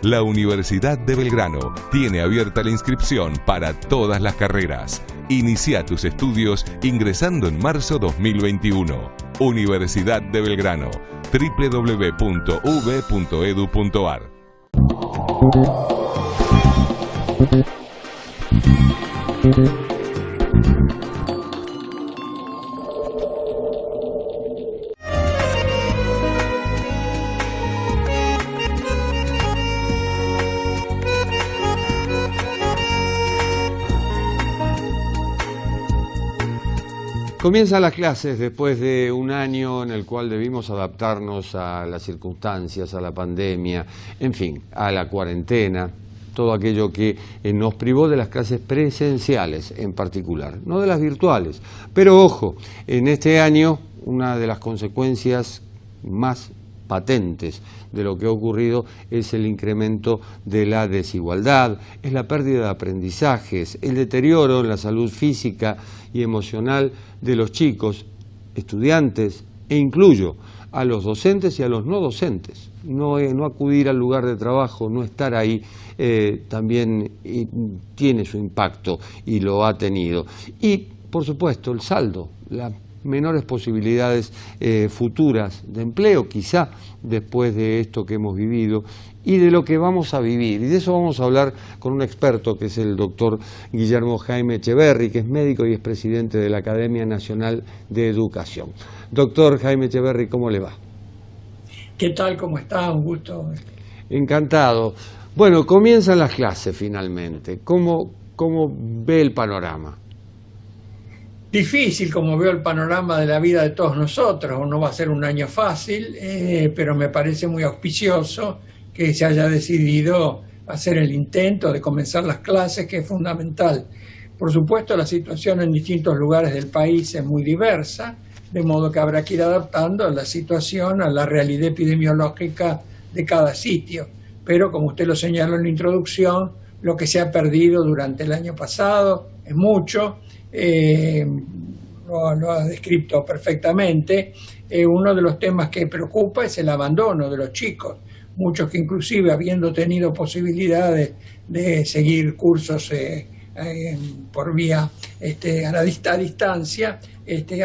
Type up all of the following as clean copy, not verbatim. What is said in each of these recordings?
La Universidad de Belgrano tiene abierta la inscripción para todas las carreras. Inicia tus estudios ingresando en marzo 2021. Universidad de Belgrano, www.uv.edu.ar. Comienzan las clases después de un año en el cual debimos adaptarnos a las circunstancias, a la pandemia, en fin, a la cuarentena, todo aquello que nos privó de las clases presenciales en particular, no de las virtuales. Pero ojo, en este año una de las consecuencias más patentes de lo que ha ocurrido es el incremento de la desigualdad, es la pérdida de aprendizajes, el deterioro en la salud física y emocional de los chicos, estudiantes, e incluyo a los docentes y a los no docentes. No acudir al lugar de trabajo, no estar ahí, también tiene su impacto y lo ha tenido. Y, por supuesto, el saldo, las menores posibilidades futuras de empleo, quizá después de esto que hemos vivido y de lo que vamos a vivir. Y de eso vamos a hablar con un experto que es el doctor Guillermo Jaime Echeverri, que es médico y es presidente de la Academia Nacional de Educación. Doctor Jaime Echeverri, ¿cómo le va? ¿Qué tal? ¿Cómo está? Un gusto. Encantado. Bueno, comienzan las clases finalmente. ¿Cómo ve el panorama? Difícil, como veo el panorama de la vida de todos nosotros. No va a ser un año fácil, pero me parece muy auspicioso que se haya decidido hacer el intento de comenzar las clases, que es fundamental. Por supuesto, la situación en distintos lugares del país es muy diversa, de modo que habrá que ir adaptando la situación a la realidad epidemiológica de cada sitio. Pero, como usted lo señaló en la introducción, lo que se ha perdido durante el año pasado es mucho. Lo ha descrito perfectamente. Uno de los temas que preocupa es el abandono de los chicos. Muchos que inclusive habiendo tenido posibilidades de seguir cursos por vía a distancia,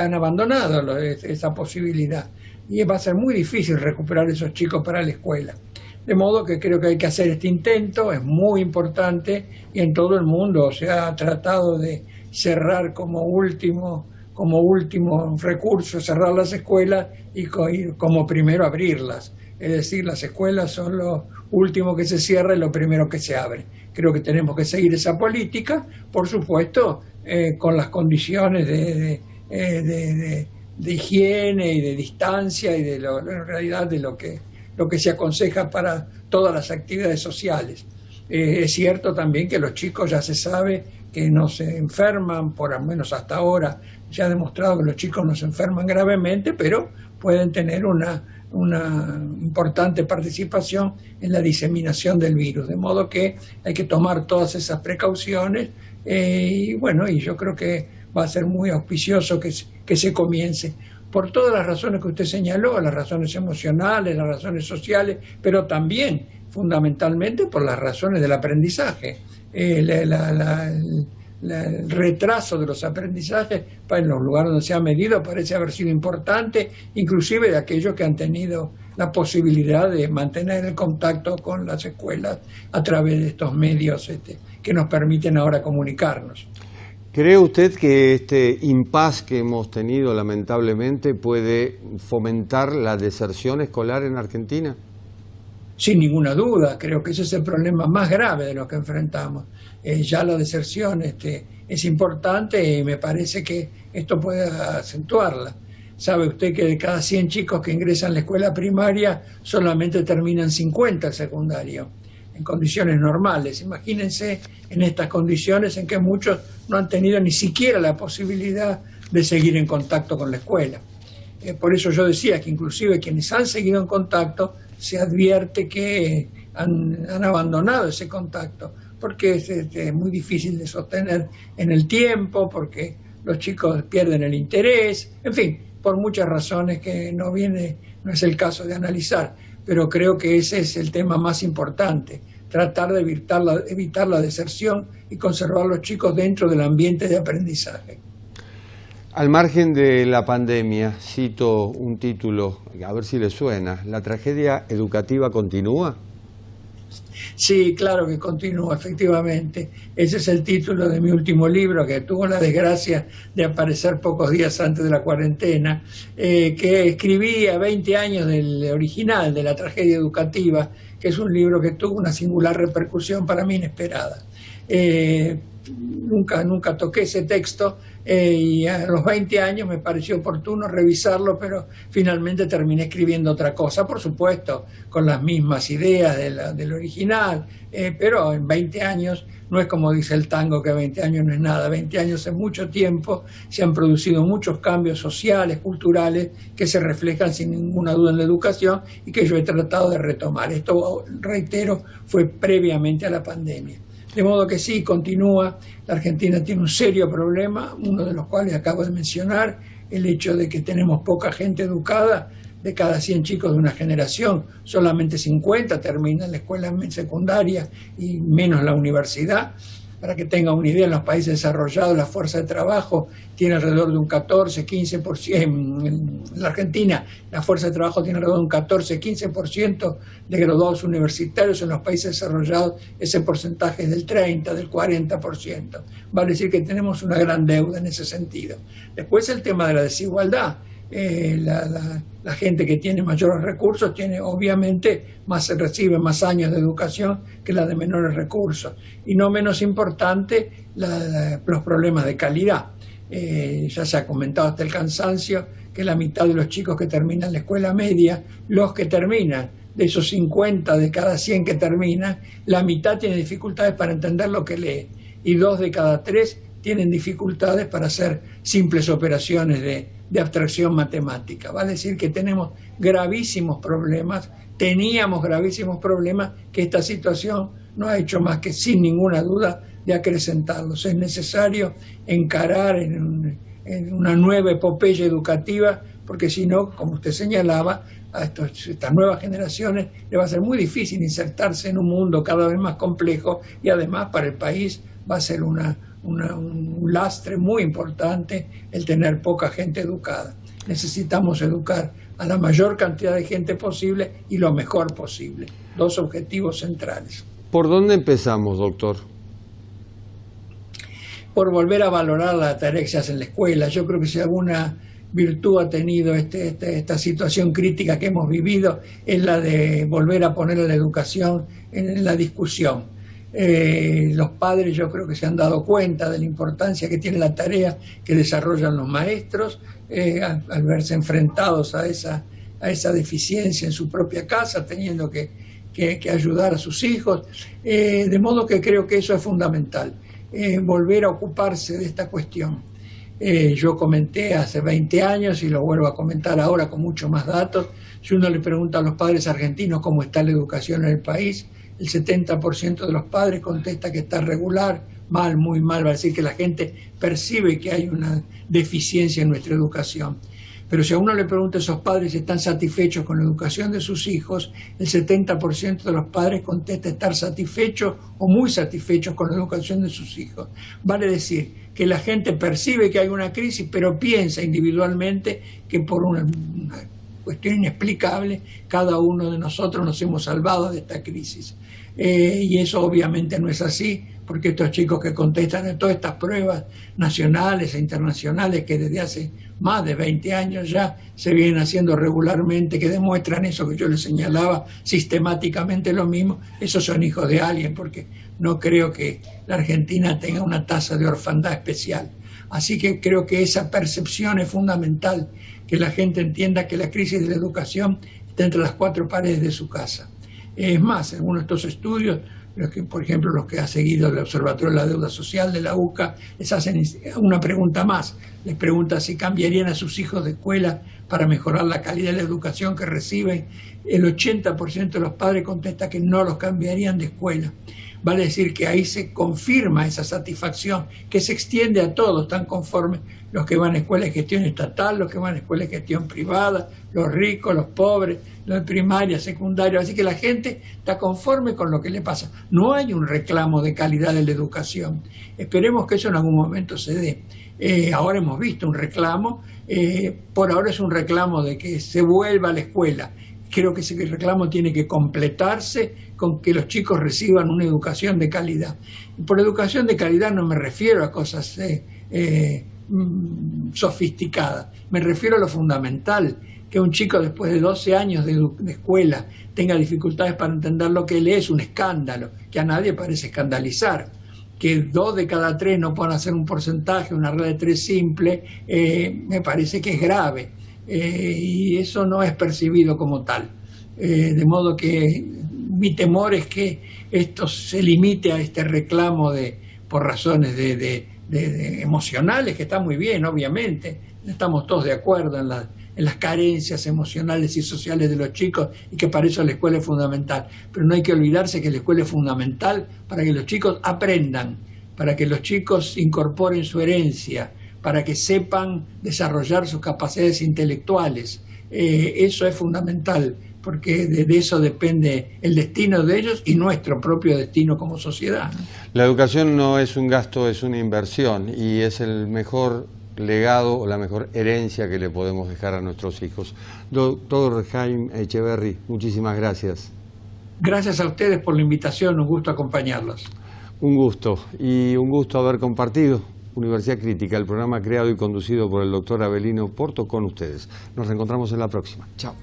han abandonado esa posibilidad. Y va a ser muy difícil recuperar esos chicos para la escuela. De modo que creo que hay que hacer este intento, es muy importante, y en todo el mundo se ha tratado de cerrar como último recurso, cerrar las escuelas y como primero abrirlas. Es decir, las escuelas son lo último que se cierra y lo primero que se abre. Creo que tenemos que seguir esa política, por supuesto, con las condiciones de higiene y de distancia y en realidad de lo que se aconseja para todas las actividades sociales. Es cierto también que los chicos ya se sabe que no se enferman, por lo menos hasta ahora ya ha demostrado que los chicos no se enferman gravemente, pero pueden tener una importante participación en la diseminación del virus, de modo que hay que tomar todas esas precauciones y yo creo que va a ser muy auspicioso que se comience, por todas las razones que usted señaló, las razones emocionales, las razones sociales, pero también fundamentalmente por las razones del aprendizaje. El retraso de los aprendizajes en los lugares donde se ha medido parece haber sido importante, inclusive de aquellos que han tenido la posibilidad de mantener el contacto con las escuelas a través de estos medios que nos permiten ahora comunicarnos. ¿Cree usted que este impasse que hemos tenido lamentablemente puede fomentar la deserción escolar en Argentina? Sin ninguna duda, creo que ese es el problema más grave de lo que enfrentamos. Ya la deserción es importante y me parece que esto puede acentuarla. Sabe usted que de cada 100 chicos que ingresan a la escuela primaria, solamente terminan 50 el secundario, en condiciones normales. Imagínense en estas condiciones en que muchos no han tenido ni siquiera la posibilidad de seguir en contacto con la escuela. Por eso yo decía que inclusive quienes han seguido en contacto, se advierte que han abandonado ese contacto, porque es muy difícil de sostener en el tiempo, porque los chicos pierden el interés, en fin, por muchas razones que no es el caso de analizar, pero creo que ese es el tema más importante, tratar de evitar la deserción y conservar a los chicos dentro del ambiente de aprendizaje. Al margen de la pandemia, cito un título, a ver si le suena, ¿la tragedia educativa continúa? Sí, claro que continúa, efectivamente. Ese es el título de mi último libro, que tuvo la desgracia de aparecer pocos días antes de la cuarentena, que escribí a 20 años del original, de La tragedia educativa, que es un libro que tuvo una singular repercusión para mí inesperada. Nunca toqué ese texto y a los 20 años me pareció oportuno revisarlo, pero finalmente terminé escribiendo otra cosa, por supuesto, con las mismas ideas del original, pero en 20 años, no es como dice el tango que 20 años no es nada, 20 años es mucho tiempo, se han producido muchos cambios sociales, culturales, que se reflejan sin ninguna duda en la educación y que yo he tratado de retomar. Esto, reitero, fue previamente a la pandemia. De modo que sí, continúa. La Argentina tiene un serio problema, uno de los cuales acabo de mencionar, el hecho de que tenemos poca gente educada. De cada 100 chicos de una generación, solamente 50 terminan la escuela secundaria y menos la universidad. Para que tenga una idea, en los países desarrollados la fuerza de trabajo tiene alrededor de un 14-15%. En la Argentina la fuerza de trabajo tiene alrededor de un 14-15% de graduados universitarios. En los países desarrollados ese porcentaje es del 30%, del 40%. Vale decir que tenemos una gran deuda en ese sentido. Después el tema de la desigualdad. La gente que tiene mayores recursos recibe más años de educación que la de menores recursos, y no menos importante los problemas de calidad. Ya se ha comentado hasta el cansancio que la mitad de los chicos que terminan la escuela media, los que terminan, de esos 50 de cada 100 que terminan, la mitad tiene dificultades para entender lo que lee, y 2 de cada 3 tienen dificultades para hacer simples operaciones de abstracción matemática. Vale decir que teníamos gravísimos problemas, que esta situación no ha hecho más que, sin ninguna duda, de acrecentarlos. Es necesario encarar en una nueva epopeya educativa, porque si no, como usted señalaba, a estas nuevas generaciones le va a ser muy difícil insertarse en un mundo cada vez más complejo, y además para el país va a ser un lastre muy importante el tener poca gente educada. Necesitamos educar a la mayor cantidad de gente posible y lo mejor posible. 2 objetivos centrales. ¿Por dónde empezamos, doctor? Por volver a valorar la tarea que se hace en la escuela. Yo creo que si alguna virtud ha tenido esta situación crítica que hemos vivido, es la de volver a poner a la educación en la discusión. Los padres yo creo que se han dado cuenta de la importancia que tiene la tarea que desarrollan los maestros al verse enfrentados a esa deficiencia en su propia casa, teniendo que ayudar a sus hijos, de modo que creo que eso es fundamental, volver a ocuparse de esta cuestión. Yo comenté hace 20 años y lo vuelvo a comentar ahora con mucho más datos. Si uno le pregunta a los padres argentinos cómo está la educación en el país, el 70% de los padres contesta que está regular, mal, muy mal. Va a decir que la gente percibe que hay una deficiencia en nuestra educación. Pero si a uno le pregunta a esos padres si están satisfechos con la educación de sus hijos, el 70% de los padres contesta estar satisfechos o muy satisfechos con la educación de sus hijos. Vale decir que la gente percibe que hay una crisis, pero piensa individualmente que por una cuestión inexplicable, cada uno de nosotros nos hemos salvado de esta crisis. Y eso obviamente no es así, porque estos chicos que contestan a todas estas pruebas nacionales e internacionales que desde hace más de 20 años ya se vienen haciendo regularmente, que demuestran eso que yo les señalaba, sistemáticamente lo mismo, esos son hijos de alguien, porque no creo que la Argentina tenga una tasa de orfandad especial. Así que creo que esa percepción es fundamental, que la gente entienda que la crisis de la educación está entre las 4 paredes de su casa. Es más, en uno de estos estudios, por ejemplo, los que ha seguido el Observatorio de la Deuda Social de la UCA, les hacen una pregunta más. Les pregunta si cambiarían a sus hijos de escuela para mejorar la calidad de la educación que reciben. El 80% de los padres contesta que no los cambiarían de escuela. vale decir que ahí se confirma esa satisfacción que se extiende a todos, están conformes los que van a escuela de gestión estatal, los que van a escuela de gestión privada, los ricos, los pobres, los de primaria, secundaria, así que la gente está conforme con lo que le pasa. No hay un reclamo de calidad de la educación, esperemos que eso en algún momento se dé. Ahora hemos visto un reclamo, por ahora es un reclamo de que se vuelva a la escuela. Creo que ese reclamo tiene que completarse con que los chicos reciban una educación de calidad. Y por educación de calidad no me refiero a cosas sofisticadas, me refiero a lo fundamental, que un chico después de 12 años de escuela tenga dificultades para entender lo que lee es un escándalo, que a nadie parece escandalizar. Que 2 de cada 3 no puedan hacer un porcentaje, una regla de 3 simple, me parece que es grave. Y eso no es percibido como tal. De modo que mi temor es que esto se limite a este reclamo por razones de emocionales, que está muy bien, obviamente. Estamos todos de acuerdo en las carencias emocionales y sociales de los chicos y que para eso la escuela es fundamental. Pero no hay que olvidarse que la escuela es fundamental para que los chicos aprendan, para que los chicos incorporen su herencia, para que sepan desarrollar sus capacidades intelectuales. Eso es fundamental, porque de eso depende el destino de ellos y nuestro propio destino como sociedad. La educación no es un gasto, es una inversión y es el mejor legado o la mejor herencia que le podemos dejar a nuestros hijos. Doctor Jaime Echeverry, muchísimas gracias. Gracias a ustedes por la invitación, un gusto acompañarlos. Un gusto, y un gusto haber compartido Universidad Crítica, el programa creado y conducido por el doctor Avelino Porto con ustedes. Nos reencontramos en la próxima. Chao.